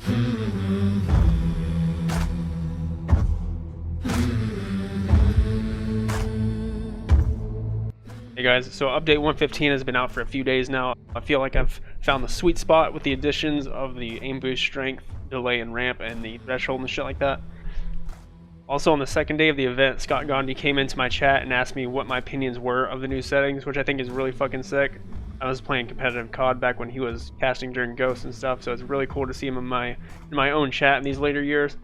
Hey guys, so update 115 has been out for a few days now. I feel like I've found the sweet spot with the additions of the aim boost, strength, delay, and ramp, and the threshold and shit like that. Also, on the second day of the event, Scott Gandhi came into my chat and asked me what my opinions were of the new settings, which I think is really fucking sick. I was playing competitive COD back when he was casting during Ghosts and stuff, so it's really cool to see him in my own chat in these later years.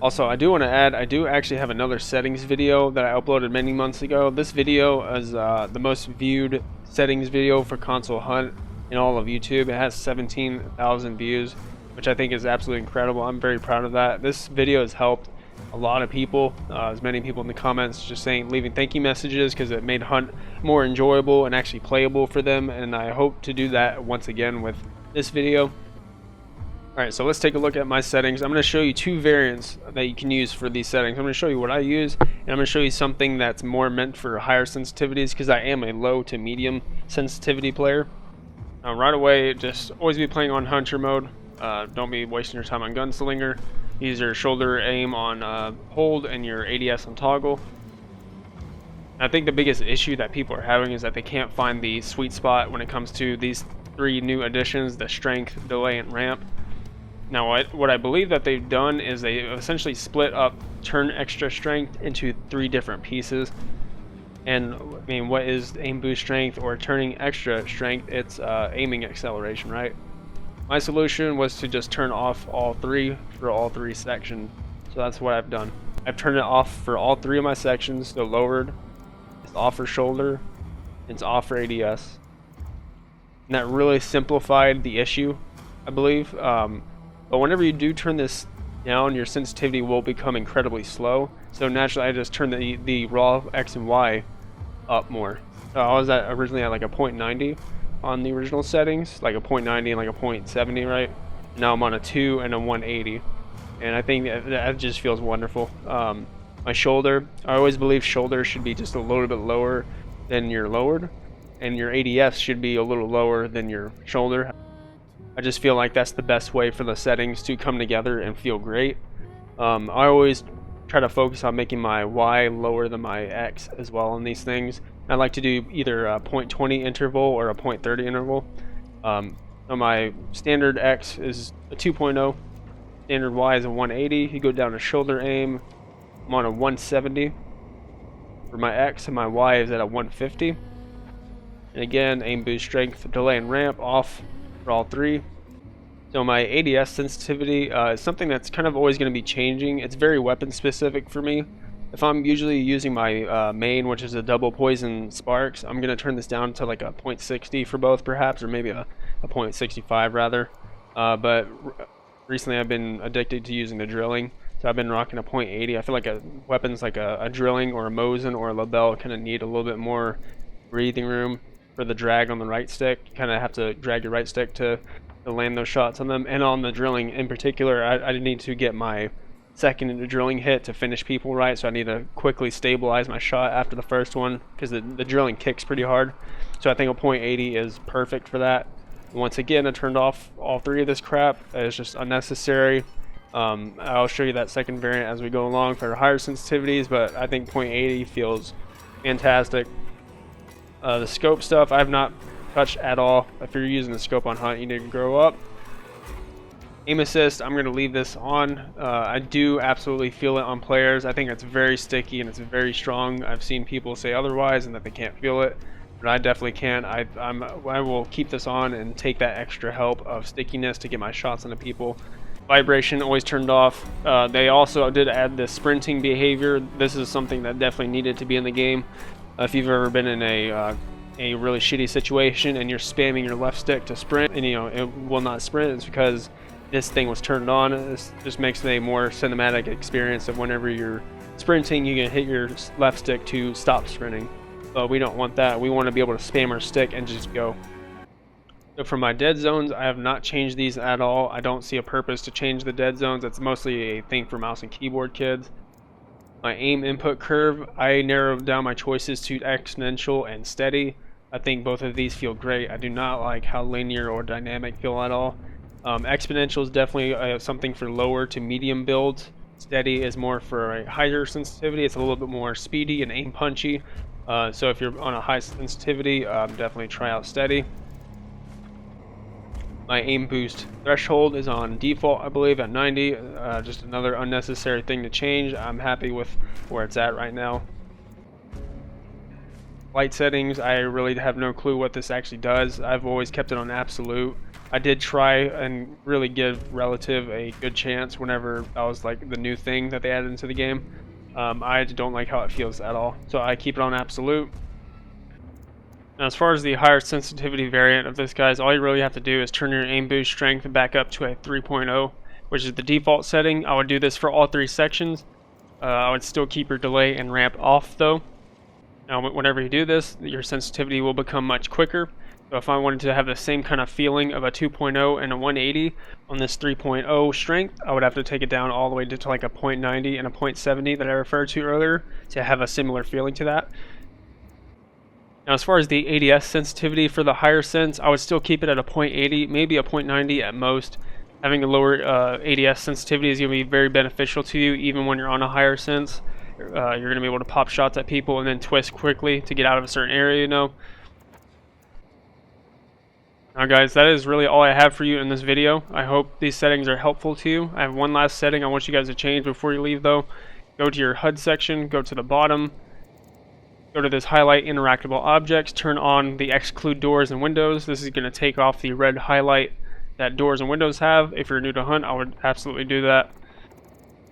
Also, I do want to add, I do actually have another settings video that I uploaded many months ago. This video is the most viewed settings video for console hunt in all of YouTube. It has 17,000 views, which I think is absolutely incredible. I'm very proud of that. This video has helped a lot of people, as many people in the comments just leaving thank you messages, because it made hunt more enjoyable and actually playable for them, and I hope to do that once again with this video. Alright, so let's take a look at my settings. I'm going to show you two variants that you can use for these settings. I'm going to show you what I use, and I'm going to show you something that's more meant for higher sensitivities, because I am a low to medium sensitivity player. Right away, just always be playing on hunter mode. Don't be wasting your time on gunslinger. Use your shoulder aim on hold and your ADS on toggle. I think the biggest issue that people are having is that they can't find the sweet spot when it comes to these three new additions: the strength, delay, and ramp. Now what I believe that they've done is they essentially split up turn extra strength into three different pieces. And I mean, what is aim boost strength or turning extra strength? It's aiming acceleration, right? My solution was to just turn off all three for all three sections. So that's what I've done. I've turned it off for all three of my sections. So lowered, it's off for shoulder, it's off for ADS. And that really simplified the issue, I believe. But whenever you do turn this down, your sensitivity will become incredibly slow. So naturally, I just turn the raw X and Y up more. I was originally at like a 0.90 on the original settings, like a 0.90 and like a 0.70, right? Now I'm on a 2 and a 180, and I think that just feels wonderful. My shoulder, I always believe shoulder should be just a little bit lower than your lowered, and your ADS should be a little lower than your shoulder. I just feel like that's the best way for the settings to come together and feel great. I always try to focus on making my Y lower than my X as well on these things. I like to do either a 0.20 interval or a 0.30 interval. So my standard X is a 2.0, standard Y is a 180. You go down to shoulder aim, I'm on a 170 for my X, and my Y is at a 150. And again, aim boost strength, delay, and ramp off for all three. So my ADS sensitivity is something that's kind of always going to be changing. It's very weapon specific for me. If I'm usually using my main, which is a double poison sparks, I'm going to turn this down to like a 0.60 for both perhaps, or maybe a 0.65 rather. But recently I've been addicted to using the drilling, so I've been rocking a 0.80. I feel like weapons like a drilling or a Mosin or a Labelle kind of need a little bit more breathing room for the drag on the right stick. You kind of have to drag your right stick to land those shots on them, and on the drilling in particular, I need to get my second drilling hit to finish people right, so I need to quickly stabilize my shot after the first one, because the drilling kicks pretty hard. So I think a 0.80 is perfect for that. Once again, I turned off all three of this crap. It's just unnecessary. I'll show you that second variant as we go along for higher sensitivities, but I think 0.80 feels fantastic. The scope stuff I've not touched at all. If you're using the scope on hunt, you need to grow up. Aim assist, I'm going to leave this on. I do absolutely feel it on players. I think it's very sticky and it's very strong. I've seen people say otherwise and that they can't feel it, but I definitely can. I will keep this on and take that extra help of stickiness to get my shots onto people. Vibration always turned off. They also did add the sprinting behavior. This is something that definitely needed to be in the game. If you've ever been in a really shitty situation and you're spamming your left stick to sprint and it will not sprint, it's because this thing was turned on. This just makes a more cinematic experience of whenever you're sprinting, you can hit your left stick to stop sprinting. But we don't want that. We want to be able to spam our stick and just go. So for my dead zones, I have not changed these at all. I don't see a purpose to change the dead zones. That's mostly a thing for mouse and keyboard kids. My aim input curve, I narrowed down my choices to exponential and steady. I think both of these feel great. I do not like how linear or dynamic feel at all. Exponential is definitely something for lower to medium builds. Steady is more for a higher sensitivity. It's a little bit more speedy and aim punchy. So if you're on a high sensitivity, definitely try out steady. My aim boost threshold is on default, I believe, at 90. Just another unnecessary thing to change. I'm happy with where it's at right now. Light settings, I really have no clue what this actually does. I've always kept it on absolute. I did try and really give relative a good chance whenever that was like the new thing that they added into the game. I don't like how it feels at all, so I keep it on absolute. Now, as far as the higher sensitivity variant of this, guys, all you really have to do is turn your aim boost strength back up to a 3.0, which is the default setting. I would do this for all 3 sections. I would still keep your delay and ramp off though. Now, whenever you do this, your sensitivity will become much quicker. So if I wanted to have the same kind of feeling of a 2.0 and a 180 on this 3.0 strength, I would have to take it down all the way to like a 0.90 and a 0.70 that I referred to earlier to have a similar feeling to that. Now, as far as the ADS sensitivity for the higher sense, I would still keep it at a 0.80, maybe a 0.90 at most. Having a lower ADS sensitivity is going to be very beneficial to you even when you're on a higher sense. You're going to be able to pop shots at people and then twist quickly to get out of a certain area, you know. Now guys, that is really all I have for you in this video. I hope these settings are helpful to you. I have one last setting I want you guys to change before you leave though. Go to your HUD section, go to the bottom, go to this highlight interactable objects, turn on the exclude doors and windows. This is going to take off the red highlight that doors and windows have. If you're new to Hunt, I would absolutely do that.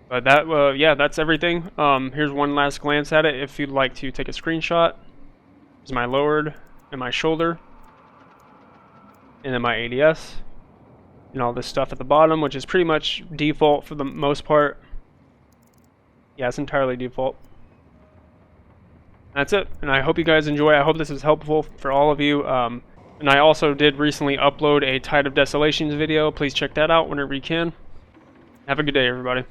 But that, yeah, that's everything. Here's one last glance at it. If you'd like to take a screenshot, here's my lowered and my shoulder, and then my ADS, and all this stuff at the bottom, which is pretty much default for the most part. Yeah, it's entirely default. That's it, and I hope you guys enjoy. I hope this is helpful for all of you. And I also did recently upload a Tide of Desolations video. Please check that out whenever you can. Have a good day, everybody.